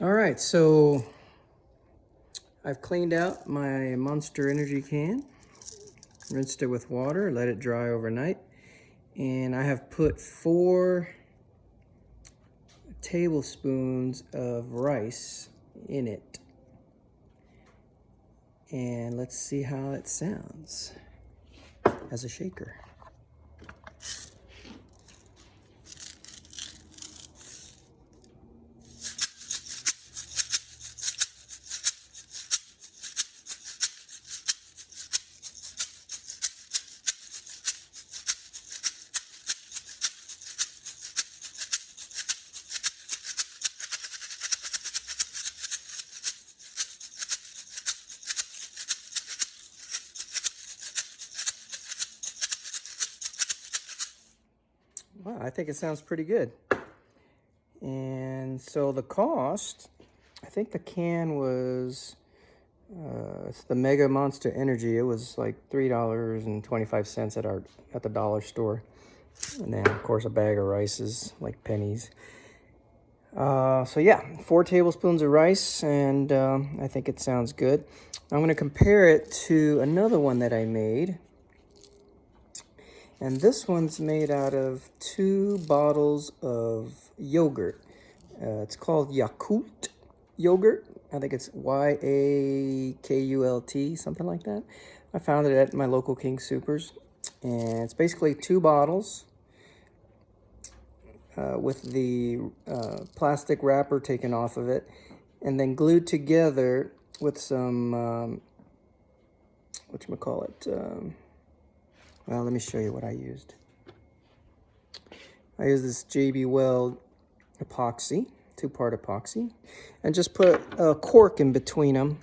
All right, so I've cleaned out my Monster Energy can, rinsed it with water, let it dry overnight, and I have put 4 tablespoons of rice in it. And let's see how it sounds as a shaker. Wow, I think it sounds pretty good. And so the cost, I think the can was, it's the Mega Monster Energy. It was like $3.25 at the dollar store. And then of course a bag of rice is like pennies. So yeah, 4 tablespoons of rice, and I think it sounds good. I'm gonna compare it to another one that I made. And this one's made out of 2 bottles of yogurt. It's called Yakult yogurt. I think it's Yakult, something like that. I found it at my local King Supers. And it's basically 2 bottles with the plastic wrapper taken off of it, and then glued together with some, whatchamacallit, well, let me show you what I used. I used this JB Weld epoxy, 2-part epoxy, and just put a cork in between them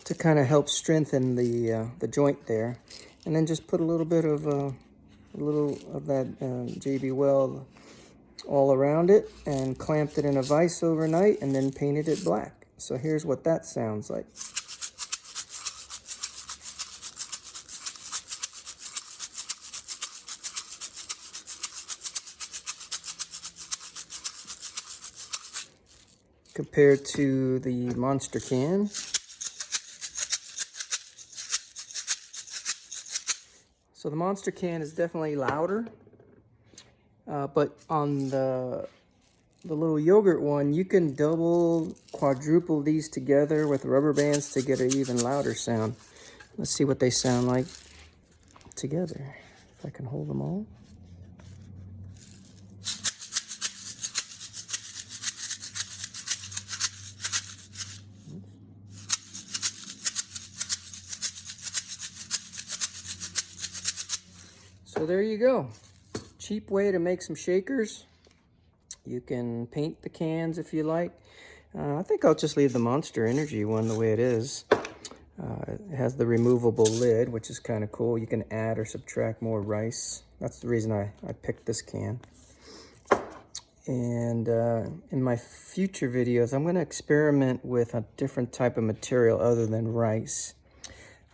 to kind of help strengthen the joint there. And then just put a little bit of that JB Weld all around it and clamped it in a vise overnight and then painted it black. So here's what that sounds like. Compared to the Monster can. So the Monster can is definitely louder, but on the little yogurt one, you can double, quadruple these together with rubber bands to get an even louder sound. Let's see what they sound like together, if I can hold them all. So there you go. Cheap way to make some shakers. You can paint the cans if you like. I think I'll just leave the Monster Energy one the way it is. It has the removable lid, which is kind of cool. You can add or subtract more rice. That's the reason I picked this can. And in my future videos, I'm going to experiment with a different type of material other than rice.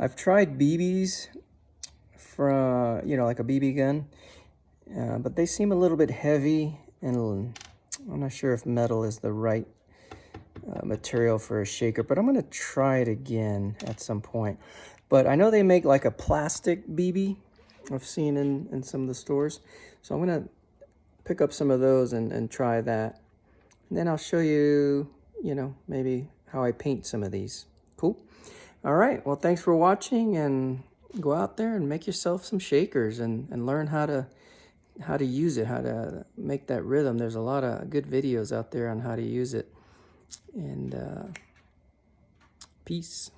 I've tried BBs from, like a BB gun, but they seem a little bit heavy, and I'm not sure if metal is the right material for a shaker, but I'm going to try it again at some point. But I know they make like a plastic BB I've seen in some of the stores, so I'm going to pick up some of those and try that. And then I'll show you, maybe how I paint some of these. Cool. All right, well, thanks for watching, and go out there and make yourself some shakers and learn how to use it, how to make that rhythm. There's a lot of good videos out there on how to use it. And peace.